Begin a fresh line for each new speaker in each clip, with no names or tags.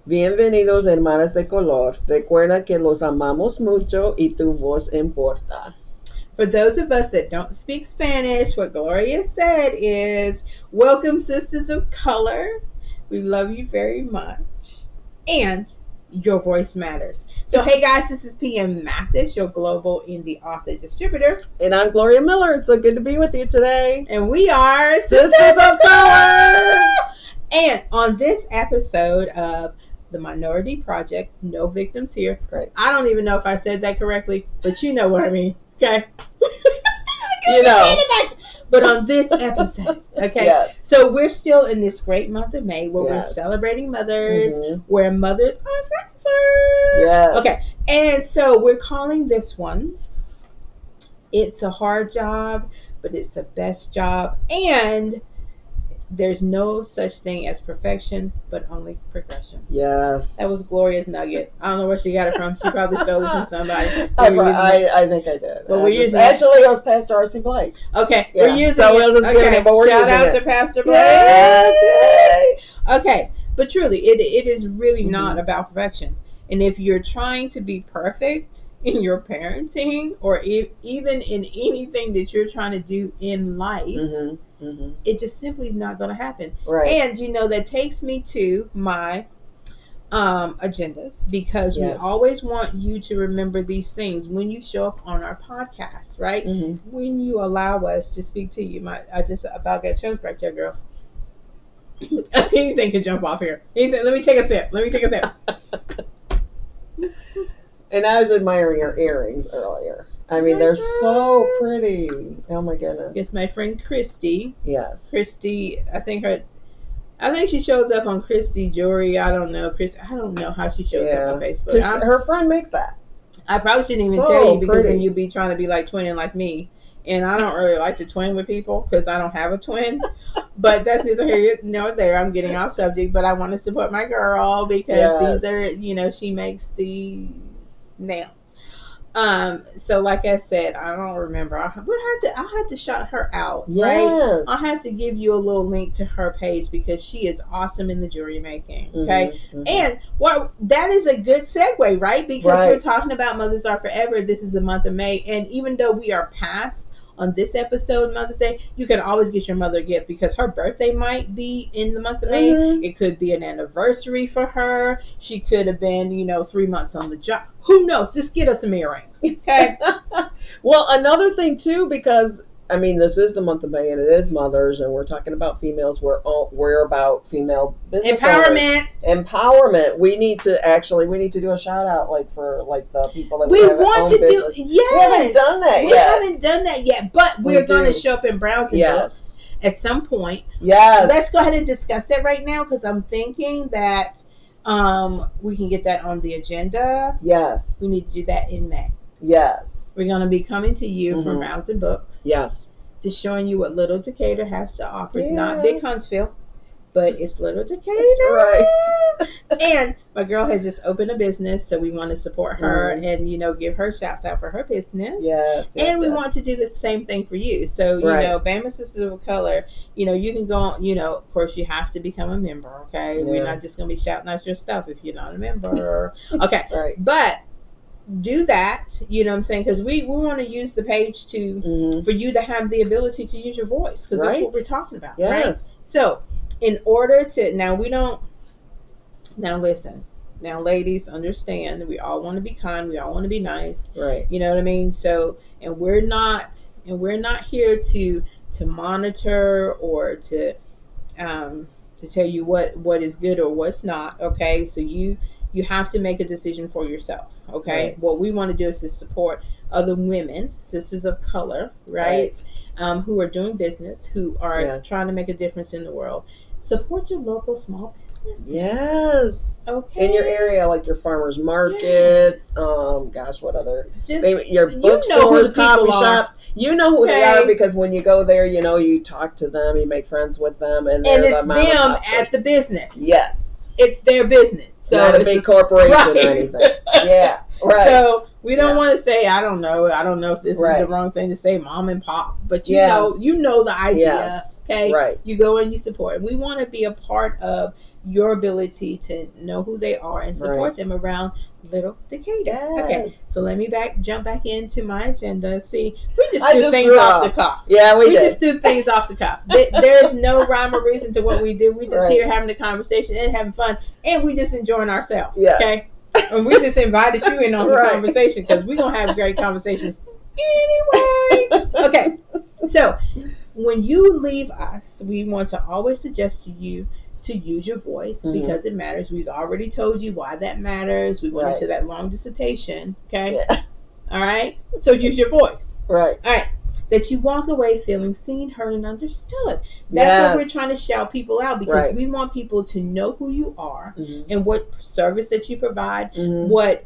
Bienvenidos, hermanas de color. Recuerda que los amamos mucho y tu voz importa.
For those of us that don't speak Spanish, what Gloria said is, welcome, sisters of color. We love you very much. And your voice matters. So, hey guys, this is PM Mathis, your global indie author distributor.
And I'm Gloria Miller. It's so good to be with you today.
And we are
Sisters of Color.
And on this episode of The Minority Project, no victims here.
Right.
I don't even know if I said that correctly, but you know what I mean. Okay.
You know.
But on this episode, okay.
Yes.
So we're still in this great month of May where
Yes.
we're celebrating mothers, where mothers are forever.
Yes.
Okay. And so we're calling this one, It's a Hard Job, but it's the best job. And there's no such thing as perfection, but only progression.
Yes.
That was Gloria's nugget. I don't know where she got it from. She probably stole it from somebody.
I think I did.
But we're using
actually, it was Pastor R.C. Blake's.
Okay,
Yeah.
we're using
So
it.
we'll just give it, but we're
Shout
using
out
it.
to Pastor Blake.
Yes.
Okay, but truly, it is really not about perfection. And if you're trying to be perfect in your parenting or even in anything that you're trying to do in life, it just simply is not going to happen.
Right.
And, that takes me to my agendas, because we always want you to remember these things when you show up on our podcast, right? When you allow us to speak to you. I just about got choked right there, girls. Anything can jump off here. Let me take a sip.
And I was admiring her earrings earlier. I mean, they're so pretty. Oh my goodness.
It's my friend Christy.
Yes.
Christy, I think she shows up on Christy Jewelry. I don't know. I don't know how she shows up on Facebook.
Her friend makes that.
I probably shouldn't even tell you, because then you'd be trying to be like twinning like me. And I don't really like to twin with people because I don't have a twin. But that's neither here nor there. I'm getting off subject, but I want to support my girl because these are, she makes the nail. So like I said, I don't remember. I'll have to shout her out, right? I'll have to give you a little link to her page because she is awesome in the jewelry making. Okay, and that is a good segue, right? Because we're talking about Mothers Are Forever. This is the month of May, and even though we are past on this episode, Mother's Day, you can always get your mother a gift because her birthday might be in the month of May. It could be an anniversary for her. She could have been, 3 months on the job. Who knows? Just get us some earrings. Okay.
Well, another thing too, because I mean, this is the month of May and it is mothers, and we're talking about females. We're about female business
empowerment.
Empowerment. We need to do a shout out, for the people that
we want to do.
Yes. We haven't done that yet.
We haven't done that yet, but we're going to show up in Brownsing Books at some point.
Yes.
Let's go ahead and discuss that right now, because I'm thinking that we can get that on the agenda.
Yes.
We need to do that in May.
Yes.
We're going to be coming to you from Brownsing Books.
Yes.
Just showing you what Little Decatur has to offer. It's not Big Huntsville, but it's Little Decatur.
Right.
And my girl has just opened a business, so we want to support her and, give her shouts out for her business.
Yes.
And we want to do the same thing for you. So, Bama Sisters of Color, you can go on, of course, you have to become a member, okay? Yeah. We're not just going to be shouting out your stuff if you're not a member. Okay.
Right.
But do that, you know what I'm saying, because we want to use the page to for you to have the ability to use your voice, because that's what we're talking about.
Yes.
Right? So in order to listen, ladies, understand, we all want to be kind, we all want to be nice,
right?
You know what I mean? So we're not here to monitor or to tell you what is good or what's not, okay? So you have to make a decision for yourself, okay? Right. What we want to do is to support other women, sisters of color, right? Who are doing business, who are trying to make a difference in the world. Support your local small businesses.
Yes.
Okay.
In your area, like your farmers markets. What other? Maybe your bookstores, coffee shops. You know who they are, because when you go there, you talk to them, you make friends with them, and
it's them at the business.
Yes.
It's their business. So
not a big corporation or anything. Yeah. Right.
So we don't want to say, I don't know if this is the wrong thing to say, mom and pop, but you know the idea.
Yes.
Okay.
Right.
You go and you support. We want to be a part of your ability to know who they are and support them around little Decatur.
Yes.
Okay. So let me jump back into my agenda. See, we just do things off the cuff.
Yeah, we
just do things off the cuff. There is no rhyme or reason to what we do. We just here having a conversation and having fun, and we just enjoying ourselves.
Yes.
Okay. And we just invited you in on the conversation because we're going to have great conversations anyway. Okay. So when you leave us, we want to always suggest to you to use your voice because it matters. We've already told you why that matters. We went into that long dissertation. Okay. Yeah. All right. So use your voice.
Right.
All right. That you walk away feeling seen, heard, and understood. That's what we're trying to shout people out because we want people to know who you are and what service that you provide, what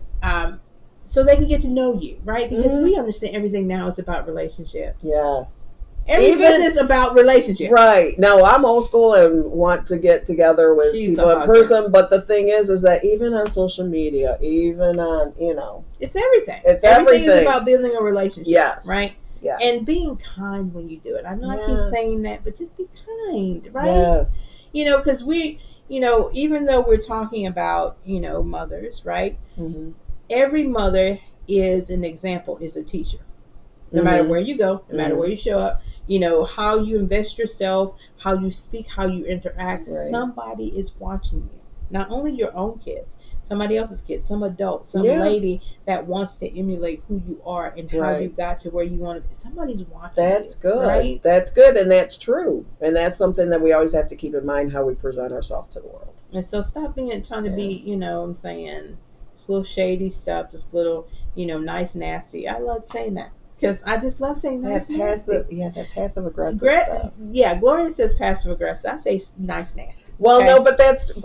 so they can get to know you, right? Because we understand everything now is about relationships.
Yes.
Every business about relationships.
Right. No, I'm old school and want to get together with people in person. But the thing is that even on social media, even on,
it's everything.
It's
everything is about building a relationship.
Yes.
Right?
Yes.
And being kind when you do it. I know I keep saying that, but just be kind, right?
Yes.
Because we, even though we're talking about, mothers, right? Every mother is an example, is a teacher. No matter where you go, no matter where you show up, how you invest yourself, how you speak, how you interact, somebody is watching you. Not only your own kids, somebody else's kids, some adult, some lady that wants to emulate who you are and how you got to where you want to be. Somebody's watching
That's
you.
Good.
Right?
That's good, and that's true. And that's something that we always have to keep in mind, how we present ourselves to the world.
And so stop trying to be, I'm saying, this little shady stuff, this little, nice, nasty. I love saying that. Because I just love saying nice, nasty.
That passive aggressive stuff.
Yeah, Gloria says passive aggressive. I say nice, nasty.
Well, no, but it's the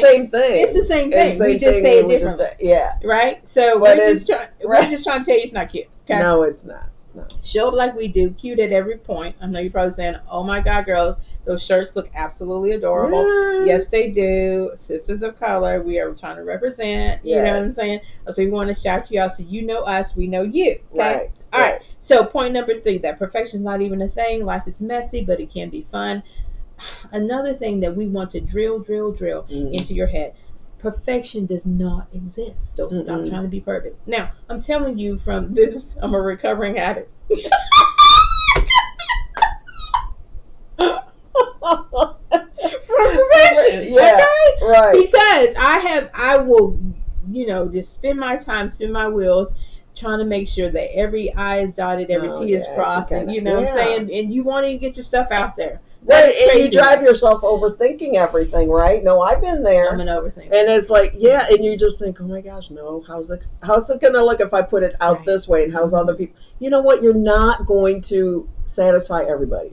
same thing.
It's the same thing. We just say it differently. Right? So we're just trying to tell you it's not cute. Okay?
No, it's not. No.
Show up like we do, cute at every point. I know you're probably saying, oh my God, girls, those shirts look absolutely adorable. Yes, they do. Sisters of color, we are trying to represent. You know what I'm saying? So we want to shout you out so you know us, we know you. Okay? All right. So point number 3, that perfection is not even a thing. Life is messy, but it can be fun. Another thing that we want to drill into your head. Perfection does not exist. So stop trying to be perfect. Now, I'm telling you from this, I'm a recovering addict. From perfection.
Yeah,
okay?
Right.
Because I will, just spin my wheels trying to make sure that every I is dotted, every T is crossed, and what I'm saying? And you want to get your stuff out there.
Right, and you drive yourself overthinking everything, right? No, I've been there.
I'm an overthinker.
And it's like, and you just think, oh my gosh, no, how's it going to look if I put it out this way, and how's other people? You know what? You're not going to satisfy everybody.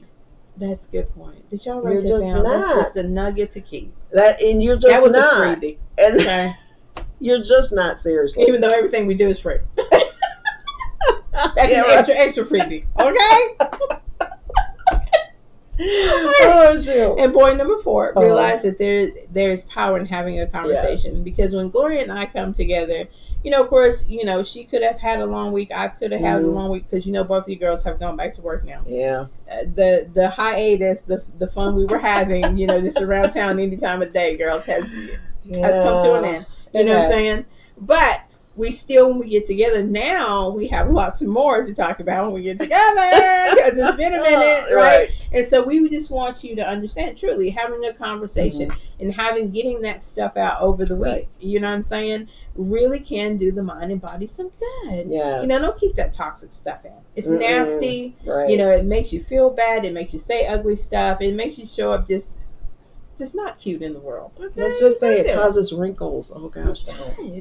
That's a good point. Did y'all write that down? That's just a nugget to keep.
And you're just
that was
not.
A freebie.
And
okay.
You're just not, seriously.
Even though everything we do is free. That's an extra freebie. Okay?
Oh, shoot.
And point number 4, realize that there's power in having a conversation. Because when Gloria and I come together, of course, she could have had a long week. I could have had a long week because, both of you girls have gone back to work now.
Yeah.
The hiatus, the fun we were having, just around town any time of day, girls, has come to an end. You know what I'm saying? But we still, when we get together now, we have lots more to talk about when we get together because it's been a minute, right? And so we just want you to understand, truly, having a conversation and getting that stuff out over the week, you know what I'm saying, really can do the mind and body some good.
Yes.
Don't keep that toxic stuff in. It's nasty. Right. It makes you feel bad. It makes you say ugly stuff. It makes you show up just not cute in the world. Okay?
Let's just say it causes wrinkles. Oh gosh,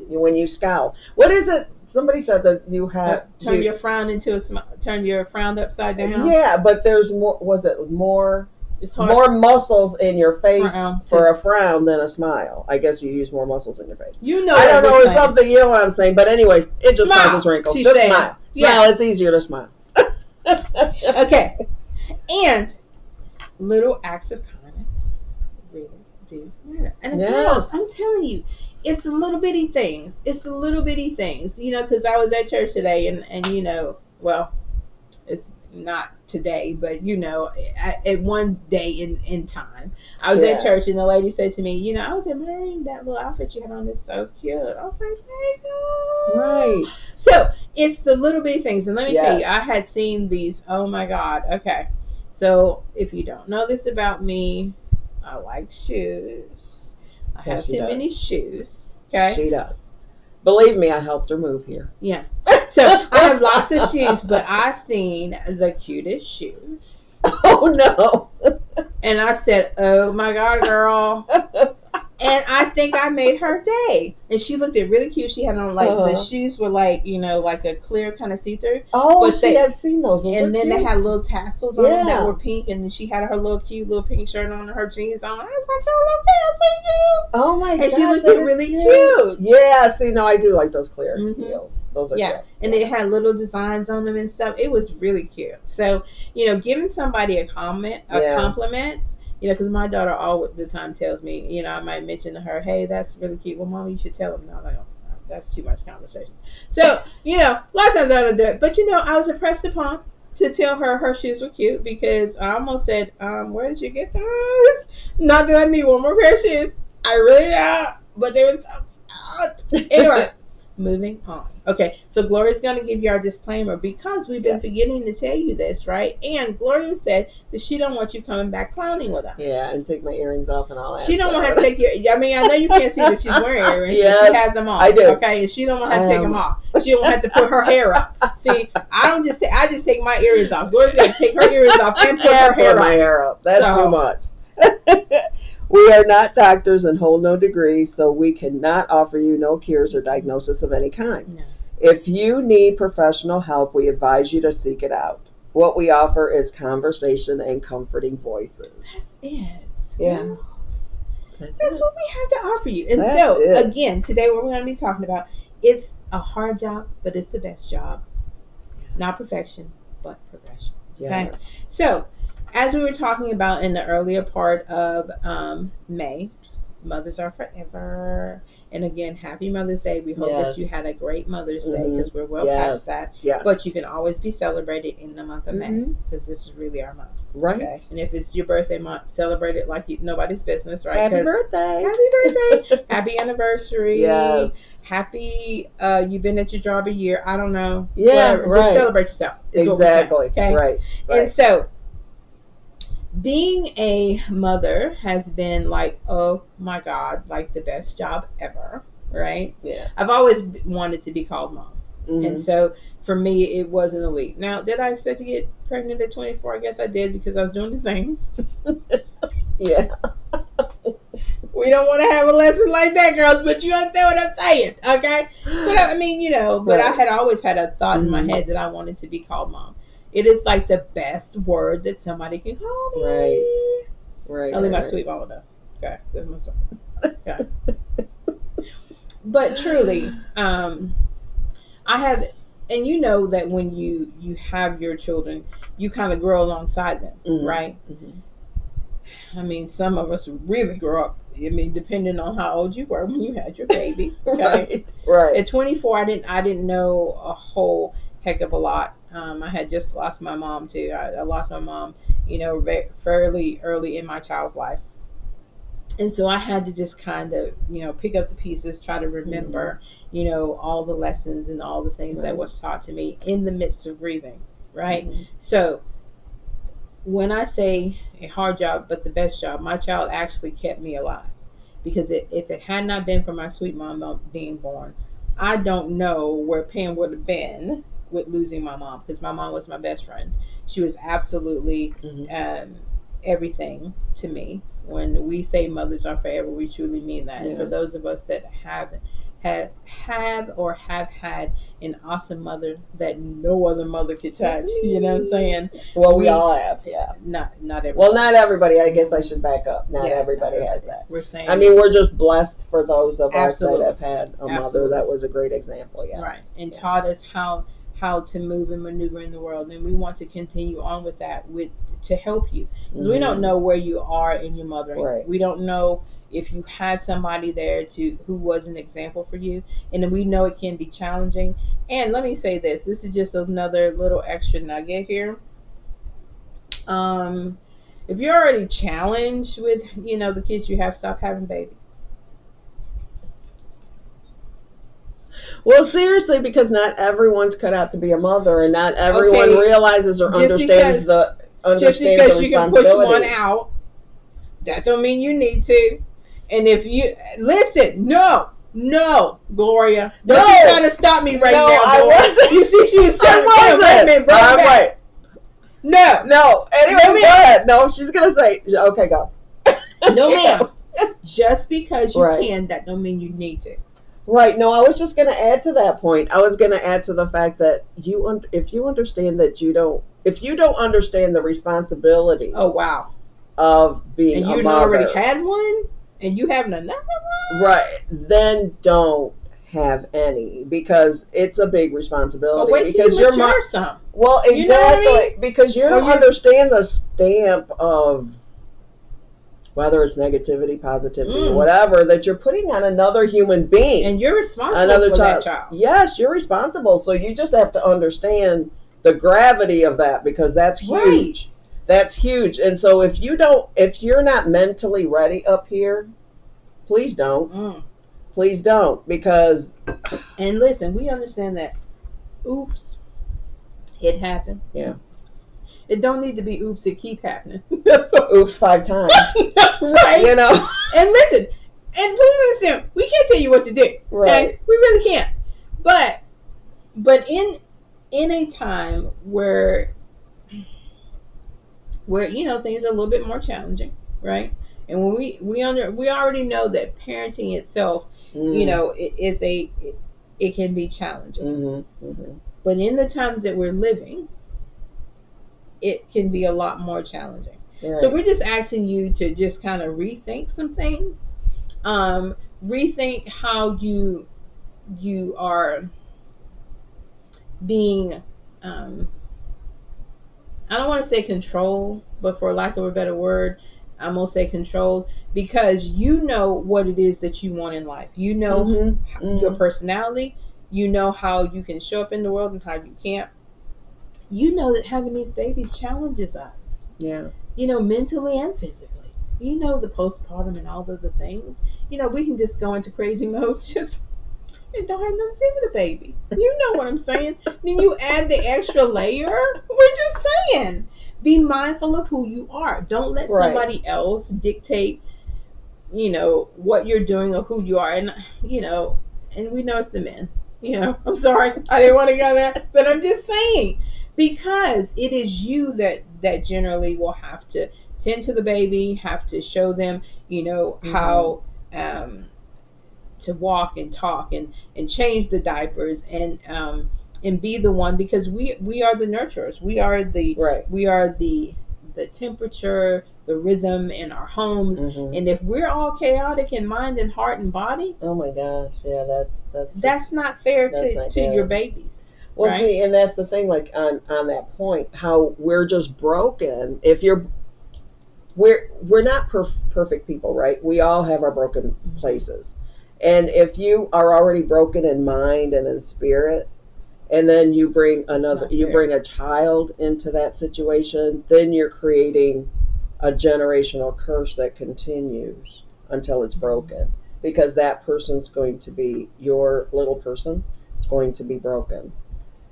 when you scowl. What is it? Somebody said that you have
turn your frown into a smile. Turn your frown upside down.
Yeah, but there's more. Was it more? It's more muscles in your face for a frown than a smile. I guess you use more muscles in your face.
I
don't know, or something. You know what I'm saying? But anyways, it just causes wrinkles. Just smile. Smile. It's easier to smile.
Okay, and little acts of kindness really do matter. And I'm telling you, it's the little bitty things. It's the little bitty things, because I was at church today and well, it's not today, but at one day in time, I was at church and the lady said to me, I was admiring that little outfit you had on. Is so cute. I was like, thank you.
Right.
So it's the little bitty things, and let me tell you, I had seen these. Oh my God. Okay, so if you don't know this about me, I like shoes. I have too many shoes. Okay,
she does. Believe me, I helped her move here.
Yeah. So I have lots of shoes, but I seen the cutest shoe.
Oh no.
And I said, oh my God, girl. And I think I made her day. And she looked at really cute. She had on the shoes were like a clear kind of see-through.
Oh, I've seen those.
And then they had little tassels on them that were pink. And then she had her little cute little pink shirt on and her jeans on. I was like, oh, look, cute.
Oh my God.
And she looked really cute.
Yeah, see, no, I do like those clear heels. Those are cute.
And they had little designs on them and stuff. It was really cute. So, giving somebody a compliment, because my daughter all the time tells me, I might mention to her, hey, that's really cute. Well, Mom, you should tell them. No, that's too much conversation. So, a lot of times I don't do it. But, I was impressed upon to tell her shoes were cute because I almost said, where did you get those? Not that I need one more pair of shoes. I really don't. But they were so cute. Anyway, moving on. Okay, so Gloria's going to give you our disclaimer because we've been forgetting to tell you this, right? And Gloria said that she don't want you coming back clowning with us.
Yeah, and take my earrings off and all that.
She don't want to take your. I mean, I know you can't see that she's wearing earrings, but she has them on.
I do.
Okay, and she don't want to have to take them off. She don't have to put her hair up. See, I just take my earrings off. Gloria's going to take her earrings off and put her hair up.
My hair up. That's too much. We are not doctors and hold no degrees, so we cannot offer you no cures or diagnosis of any kind. No. If you need professional help, we advise you to seek it out. What we offer is conversation and comforting voices.
That's it.
Yeah.
That's what we have to offer you. And again, today what we're going to be talking about, it's a hard job, but it's the best job. Not perfection, but progression.
Yes.
Okay? So, as we were talking about in the earlier part of May, mothers are forever. And again, happy Mother's Day. We hope that you had a great Mother's Day because we're well past that.
Yes.
But you can always be celebrated in the month of May because this is really our month.
Right.
Okay? And if it's your birthday month, celebrate it like nobody's business, right?
Happy birthday.
Happy birthday. Happy anniversary.
Yes.
Happy, you've been at your job a year. I don't know.
Yeah,
whatever.
right.
Just celebrate yourself.
Exactly.
Okay?
Right.
And so, being a mother has been like, oh my God, like the best job ever, right?
Yeah.
I've always wanted to be called mom. And so for me, it wasn't a leap. Now, did I expect to get pregnant at 24? I guess I did because I was doing the things.
Yeah.
We don't want to have a lesson like that, girls, but you understand what I'm saying, okay? But I mean, but I had always had a thought in my head that I wanted to be called mom. It is like the best word that somebody can call me.
Right.
Only my sweet mama though. Okay, that's my sweet. Okay. But truly, I have, and you know that when you have your children, you kind of grow alongside them, right? I mean, some of us really grow up. I mean, depending on how old you were when you had your baby. Okay?
Right.
At 24, I didn't know a whole heck of a lot. I had just lost my mom too. I lost my mom, fairly early in my child's life. And so I had to just kind of, pick up the pieces, try to remember, all the lessons and all the things that was taught to me in the midst of grieving, right? So when I say a hard job, but the best job, my child actually kept me alive. Because if it had not been for my sweet mom being born, I don't know where Pam would have been with losing my mom, because my mom was my best friend. She was absolutely everything to me. When we say mothers are forever, we truly mean that. And for those of us that have had an awesome mother that no other mother could touch, you know what I'm saying?
Well, we all have,
Not everybody.
Well, not everybody. I guess I should back up. Not everybody has that.
We're saying.
I mean, we're just blessed for those of us that have had a mother that was a great example. Yes.
Right, and taught us how to move and maneuver in the world, and we want to continue on with that to help you, because we don't know where you are in your mothering.
Right.
We don't know if you had somebody there who was an example for you, and we know it can be challenging. And let me say this is just another little extra nugget here. If you're already challenged with, the kids you have, stop having babies.
Well, seriously, because not everyone's cut out to be a mother, and not everyone realizes or understands the
just because you can push one out, that don't mean you need to. And if you listen, no, Gloria, don't you try to stop me right now.
I wasn't.
You see, she was trying to
wait. No. Anyways,
go
ahead. No, she's gonna say, okay, go.
No, ma'am. Just because you can, that don't mean you need to.
Right. No, I was just going to add to that point. I was going to add to the fact that if you understand that if you don't understand the responsibility.
Oh, wow.
Of being a mother. And you
already had one, and you having another one.
Right. Then don't have any, because it's a big responsibility.
But wait till you mature some.
Well, exactly. You know what I mean? Because you don't understand the stamp of, whether it's negativity, positivity, whatever, that you're putting on another human being.
And you're responsible for that child.
Yes, you're responsible. So you just have to understand the gravity of that, because that's huge.
Right.
That's huge. And so if you're not mentally ready up here, please don't. Please don't, because...
And listen, we understand that. Oops. It happened.
Yeah.
It don't need to be oops, it keep happening.
Oops 5 times.
Right?
And
listen, and please understand, we can't tell you what to do. Okay?
Right.
We really can't. But in a time where things are a little bit more challenging, right? And when we already know that parenting itself, it can be challenging. But in the times that we're living, it can be a lot more challenging. Right. So we're just asking you to just kind of rethink some things. Rethink how you are being, I don't want to say controlled, but for lack of a better word, I'm going to say controlled, because you know what it is that you want in life. You know your personality. You know how you can show up in the world and how you can't. You know that having these babies challenges us.
Yeah.
Mentally and physically. The postpartum and all of the things. We can just go into crazy mode and don't have nothing to do with a baby. You know what I'm saying? Then you add the extra layer. We're just saying. Be mindful of who you are. Don't let somebody else dictate, what you're doing or who you are. And, and we know it's the men. I'm sorry. I didn't want to go there. But I'm just saying. Because it is you that generally will have to tend to the baby, have to show them, how to walk and talk and change the diapers and be the one, because we are the nurturers. We are the temperature, the rhythm in our homes. And if we're all chaotic in mind and heart and body,
oh my gosh, yeah,
that's not fair to your babies.
Well, see, and that's the thing, like on that point, how we're just broken. We're not perfect people, right? We all have our broken places. And if you are already broken in mind and in spirit, and then you bring a child into that situation, then you're creating a generational curse that continues until it's broken. Because that person's going to be your little person. It's going to be broken.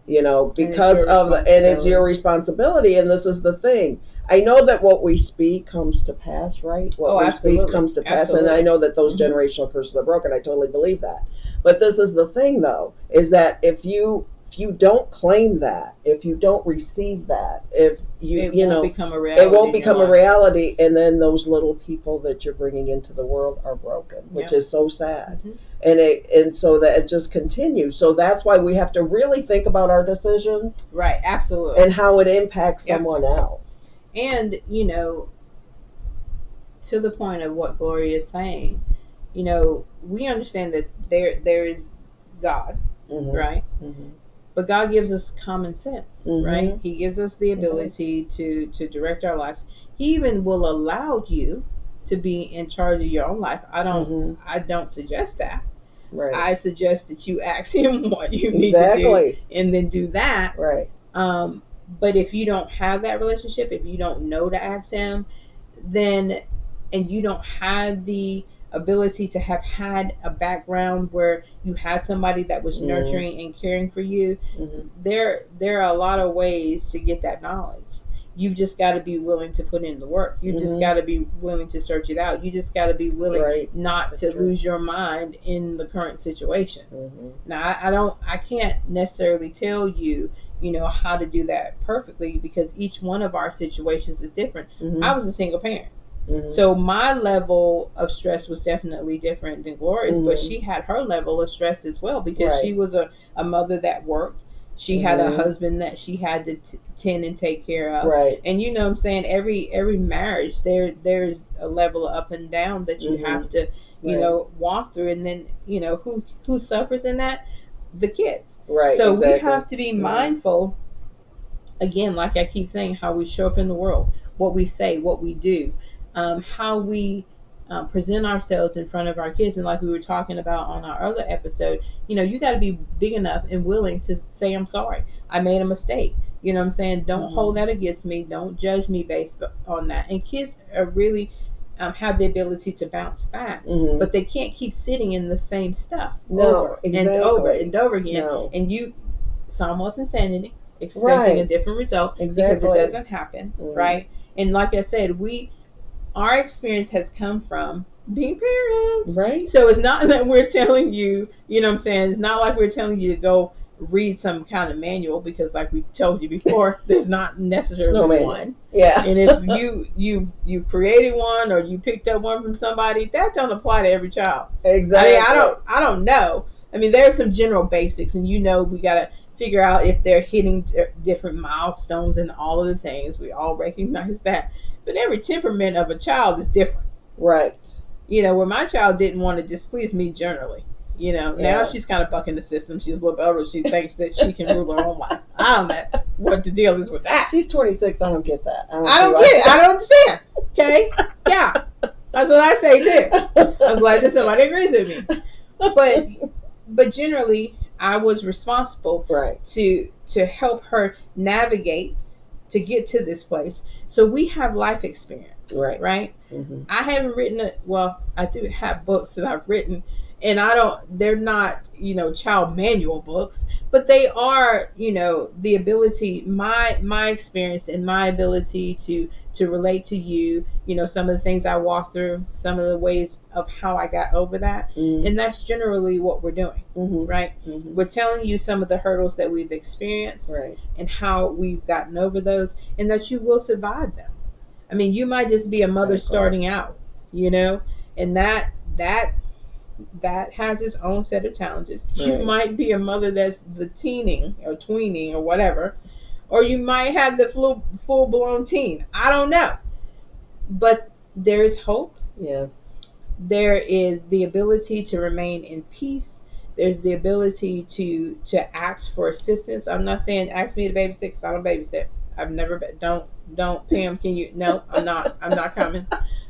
Because and it's your responsibility. And this is the thing. I know that what we speak comes to pass, right? What we speak comes to pass. Absolutely. And I know that those generational curses are broken. I totally believe that. But this is the thing, though, is that if you don't claim that, if you don't receive that, if it won't become a reality. It won't become a reality, and then those little people that you're bringing into the world are broken, which is so sad. And so that it just continues. So that's why we have to really think about our decisions.
Right, absolutely.
And how it impacts someone else.
And, to the point of what Gloria is saying, we understand that there is God, right? But God gives us common sense, right? He gives us the ability to direct our lives. He even will allow you to be in charge of your own life. I don't suggest that.
Right.
I suggest that you ask him what you need to do and then do that.
Right.
But if you don't have that relationship, if you don't know to ask him, then, and you don't have the ability to have had a background where you had somebody that was nurturing and caring for you, there are a lot of ways to get that knowledge. You've just got to be willing to put in the work. You just got to be willing to search it out. You just got to be willing not to lose your mind in the current situation. Now, I can't necessarily tell you, how to do that perfectly, because each one of our situations is different. I was a single parent. So my level of stress was definitely different than Gloria's, but she had her level of stress as well, because she was a mother that worked. She had a husband that she had to tend and take care of.
Right.
And you know what I'm saying, every marriage, there's a level of up and down that you have to, walk through. And then, who suffers in that? The kids.
Right.
So we have to be mindful, again, like I keep saying, how we show up in the world, what we say, what we do, how we present ourselves in front of our kids. And like we were talking about on our other episode, you got to be big enough and willing to say, I'm sorry, I made a mistake. You know what I'm saying? Don't hold that against me. Don't judge me based on that. And kids are really have the ability to bounce back, but they can't keep sitting in the same stuff over and over and over again. And it's almost insanity expecting a different result, because it doesn't happen, right? And like I said, our experience has come from being parents,
right?
So it's not that we're telling you, you know what I'm saying, it's not like we're telling you to go read some kind of manual, because like we told you before, there's not necessarily one.
Yeah.
And if you created one, or you picked up one from somebody, that don't apply to every child.
Exactly.
I don't know. I mean, there's some general basics, and we got to figure out if they're hitting different milestones and all of the things. We all recognize that. But every temperament of a child is different.
Right.
Where my child didn't want to displease me generally. Now she's kind of bucking the system. She's a little bit older. She thinks that she can rule her own life. I don't know what the deal is with that.
She's 26. I don't get that.
I don't get it. I don't understand. Okay? Yeah. That's what I say too. I'm glad that somebody agrees with me. But generally, I was responsible to help her navigate to get to this place. So we have life experience, right? I haven't written I do have books that I've written, and they're not, child manual books, but they are, the ability, my experience and my ability to relate to you, some of the things I walked through, some of the ways of how I got over that. And that's generally what we're doing, right? We're telling you some of the hurdles that we've experienced and how we've gotten over those, and that you will survive them. I mean, you might just be a mother starting out, and that has its own set of challenges. You might be a mother that's the teening or tweening or whatever, or you might have the full-blown teen. I don't know. But there's hope.
Yes.
There is the ability to remain in peace. There's the ability to ask for assistance. I'm not saying ask me to babysit, because I don't babysit. I've never been. Don't Pam, can you? No, I'm not coming.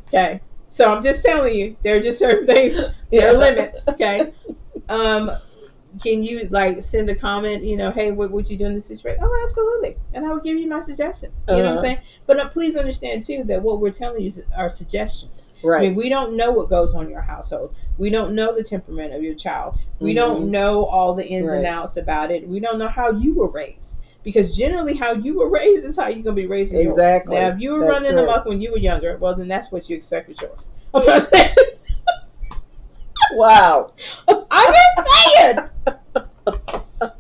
Okay. So I'm just telling you, there are just certain things, there are limits, okay? Can you send a comment, hey, what would you do in this situation? Oh, absolutely. And I will give you my suggestion. You know what I'm saying? But please understand too that what we're telling you are suggestions. Right. I mean, we don't know what goes on in your household. We don't know the temperament of your child. We don't know all the ins and outs about it. We don't know how you were raised. Because generally how you were raised is how you're going to be raising yours. Exactly. Now, if you were running amok when you were younger, well, then that's what you expect with yours. I'm not saying.
Wow.
I'm just saying.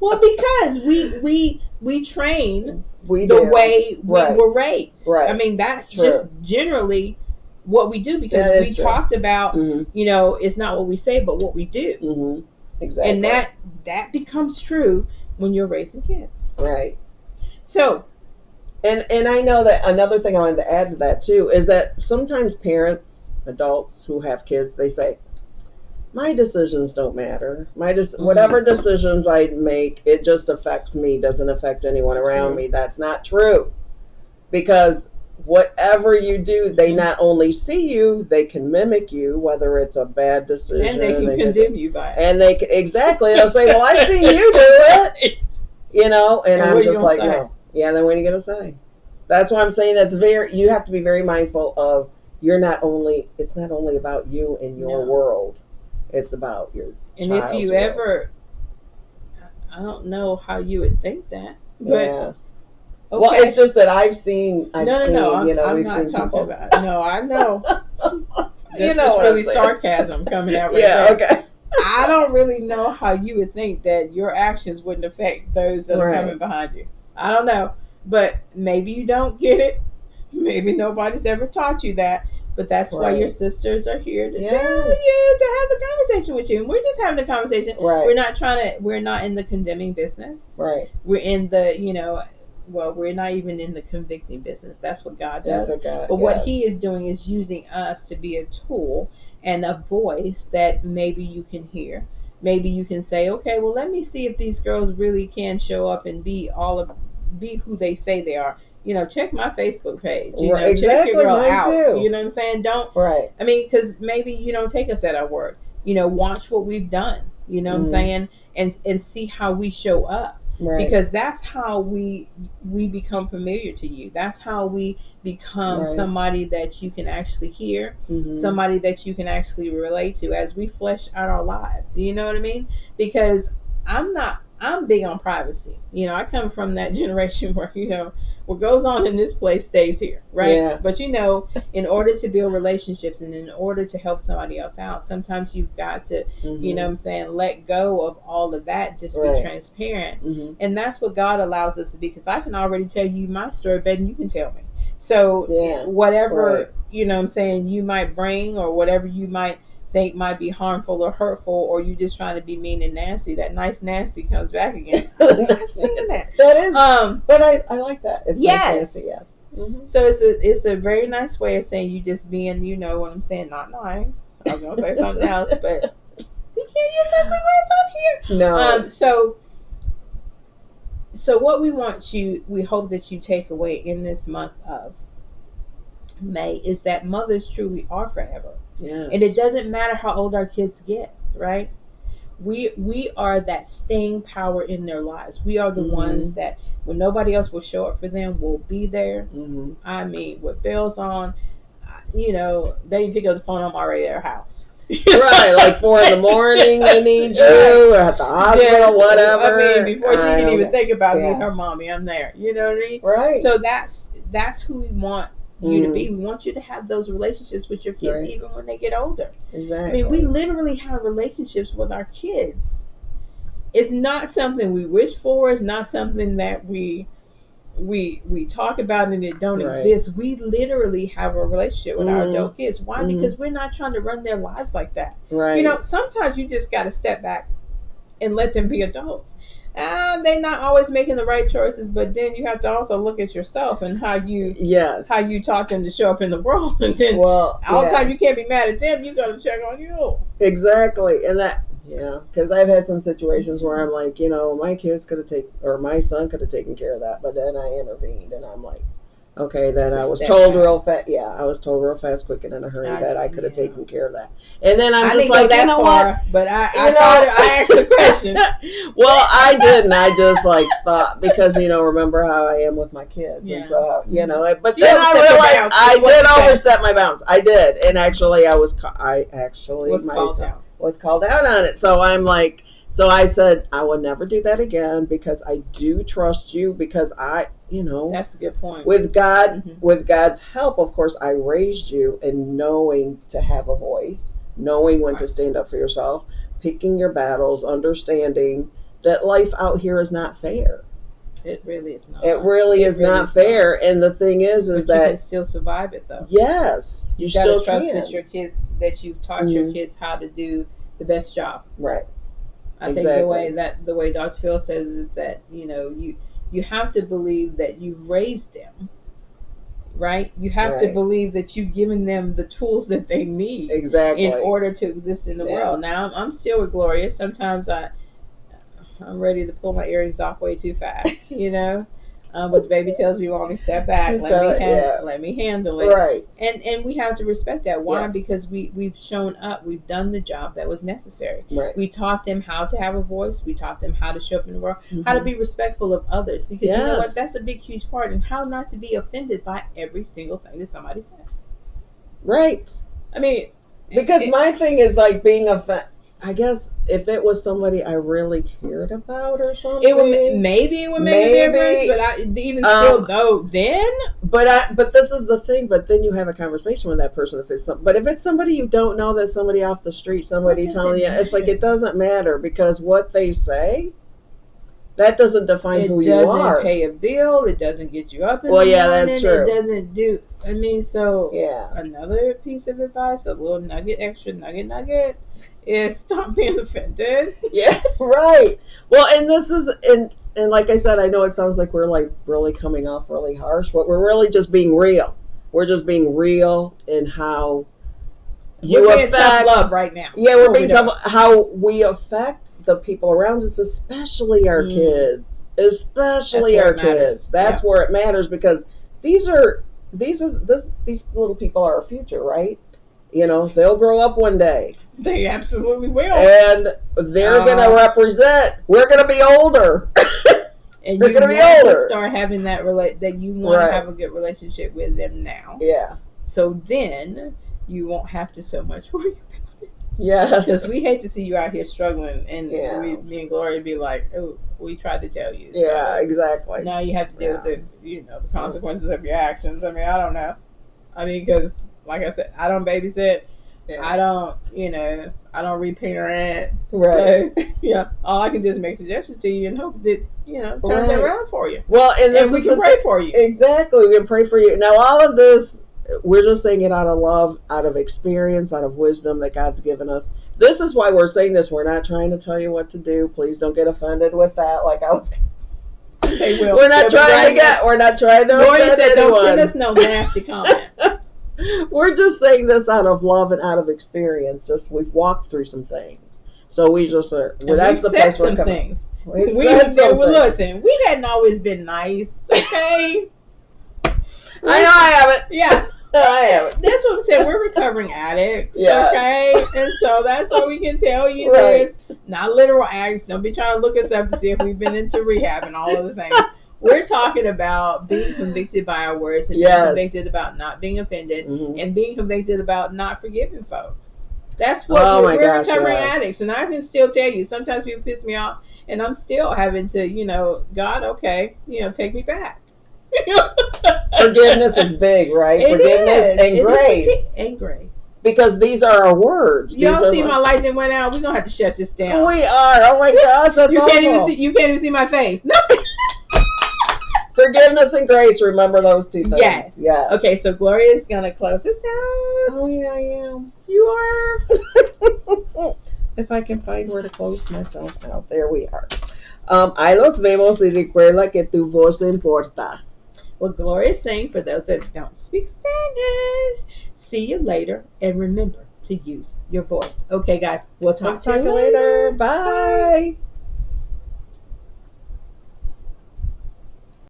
Well, because we train the way we were raised. Right. I mean, that's just generally what we do, because we talked about, it's not what we say, but what we do.
Exactly.
And that becomes true when you're raising kids.
Right.
So,
and I know that another thing I wanted to add to that too is that sometimes parents, adults who have kids, they say, my decisions don't matter. Whatever decisions I make, it just affects me, doesn't affect anyone around me. That's not true. Because whatever you do, they not only see you, they can mimic you, whether it's a bad decision.
And they can condemn you by it.
And they can, exactly. They'll say, well, I've seen you do it. You know, and I'm just like, no. Yeah, then what are you going to say? That's why I'm saying you have to be very mindful of, it's not only about you and your world. It's about your
And if you ever, I don't know how you would think that, but
yeah. Okay. Well, it's just that I've seen.
I'm not talking about. No, I know. This is really sarcasm coming out. Right there.
Okay.
I don't really know how you would think that your actions wouldn't affect those that are coming behind you. I don't know, but maybe you don't get it. Maybe nobody's ever taught you that. But that's why your sisters are here to tell you, to have the conversation with you. And we're just having a conversation.
Right.
We're not in the condemning business.
Right.
We're in the, we're not even in the convicting business. That's what God does.
That's what God,
but what He is doing is using us to be a tool and a voice that maybe you can hear. Maybe you can say, okay, well, let me see if these girls really can show up and be who they say they are. Check my Facebook page. Check your girl out.
Too.
You know what I'm saying? Don't.
Right.
I mean, because maybe you don't take us at our word. Watch what we've done. You know what I'm saying? And see how we show up.
Right.
Because that's how we become familiar to you. That's how we become somebody that you can actually hear, somebody that you can actually relate to as we flesh out our lives. You know what I mean? Because I'm big on privacy. I come from that generation where, what goes on in this place stays here, right?
Yeah.
But in order to build relationships and in order to help somebody else out, sometimes you've got to, let go of all of that, just be transparent. And that's what God allows us to be, because I can already tell you my story better than you can tell me. So whatever, you might bring, or whatever you might think might be harmful or hurtful, or you just trying to be mean and nasty, that nice nasty comes back again.
That is, but I like that. It's nice nasty, yes.
So it's a very nice way of saying you just being, what I'm saying, not nice. I was gonna say something else, but we can't use ugly words on here.
No.
So what we hope that you take away in this month of May is that mothers truly are forever.
Yes.
And it doesn't matter how old our kids get, right? We are that staying power in their lives. We are the ones that when nobody else will show up for them, will be there. I mean, with bells on, they pick up the phone, I'm already at their house.
Right, like 4 a.m, they need you, or at the hospital, whatever.
I mean, before she can even think about me, her mommy, I'm there. You know what I mean?
Right.
So that's who we want you to be. We want you to have those relationships with your kids even when they get older.
Exactly.
I mean, we literally have relationships with our kids. It's not something we wish for. It's not something that we talk about and it don't exist. We literally have a relationship with our adult kids. Why? Because we're not trying to run their lives like that.
Right.
Sometimes you just got to step back and let them be adults. They're not always making the right choices, but then you have to also look at yourself and how you taught them to show up in the world. And then all the time you can't be mad at them. You got to check on you.
Exactly, and because I've had some situations where I'm like, my kids my son could have taken care of that, but then I intervened, and I'm like, okay, then I was told real fast. Yeah, I was told real fast, quick, and in a hurry that I could have taken care of that. And then I'm just like,
you know what? But I asked the question.
Well, I didn't. I just thought, because remember how I am with my kids, and so But then I realized I did overstep my bounds. I did, and actually, I was called out on it. So I'm like. So I said, I will never do that again, because I do trust you, because
that's a good point.
With God's help, of course, I raised you in knowing to have a voice, knowing when to stand up for yourself, picking your battles, understanding that life out here is not fair.
It really is not.
It really is not fair. And the thing is that
you can still survive it, though.
Yes, you still
trust that you've taught your kids how to do the best job.
Right.
I think the way Dr. Phil says is that you have to believe that you've raised them. right? You have to believe that you've given them the tools that they need
exactly
in order to exist in the world. Now, I'm still with Gloria. Sometimes I'm ready to pull my earrings off way too fast, you know. But the baby tells me, "Want me to step back? Let me handle it."
Right.
And we have to respect that. Why? Yes. Because we've shown up. We've done the job that was necessary.
Right.
We taught them how to have a voice. We taught them how to show up in the world, how to be respectful of others. Because you know what? That's a big, huge part. And how not to be offended by every single thing that somebody says.
Right.
I mean,
because my thing is like being offended. I guess if it was somebody I really cared about or something,
maybe it would make a difference. But even still, though, then.
But this is the thing. But then you have a conversation with that person if it's somebody you don't know, that's somebody off the street, somebody telling you, it's like it doesn't matter because what they say, that doesn't define who you are. It
doesn't pay a bill. It doesn't get you up in the morning. That's true. It doesn't do. I mean, so another piece of advice, a little extra nugget. Is stop being offended.
Yeah, right. Well, and this is, and like I said, I know it sounds like we're like really coming off really harsh, but we're really just being real. We're just being real in how
we're being tough love right now.
Yeah, we're being tough. How we affect the people around us, especially our kids. Especially our kids. That's where it matters because these little people are our future, right? You know, they'll grow up one day.
They absolutely will.
And they're going to represent. We're going to be older.
And you're going to be older. To start having that you want to have a good relationship with them now.
Yeah.
So then you won't have to so much worry about it.
Yes.
Because we hate to see you out here struggling, and me and Gloria be like, "Oh, we tried to tell you."
Yeah, exactly.
Now you have to deal with the consequences of your actions. I mean, I don't know. I mean, because like I said, I don't babysit. Yeah. I don't reparent.
Right.
So, all I can do is make suggestions to you and hope that, turns it around for you.
Well, and
we can pray for you.
Exactly. We can pray for you. Now, all of this, we're just saying it out of love, out of experience, out of wisdom that God's given us. This is why we're saying this. We're not trying to tell you what to do. Please don't get offended with that. Like I was.
They will.
We're not trying to
Gloria said, "Don't send us no nasty comments."
We're just saying this out of love and out of experience. Just we've walked through some things, so we just are.
Well, that's the place we're coming. Things. Listen, we hadn't always been nice, okay?
I know I haven't.
Yeah,
I haven't.
That's what I'm saying. We're recovering addicts, okay? And so that's what we can tell you.
Right.
Not literal addicts. Don't be trying to look us up to see if we've been into rehab and all of the things. We're talking about being convicted by our words and being convicted about not being offended and being convicted about not forgiving folks. That's what we're recovering addicts. And I can still tell you, sometimes people piss me off and I'm still having to, God, okay, take me back.
Forgiveness is big, right? Forgiveness and grace.
And grace.
Because these are our words.
Y'all see my light that went out? We're going to have to shut this down.
We are. Oh my gosh, that's awful.
You can't even see my face. No.
Forgiveness and grace. Remember those two things.
Yes. Okay, so Gloria is going to close us out.
Oh, yeah, I am.
You are.
If I can find where to close myself out. There we are. Ahí los vemos y recuerda que tu voz importa.
Well, Gloria is saying for those that don't speak Spanish, see you later. And remember to use your voice. Okay, guys. We'll talk to you later.
Bye.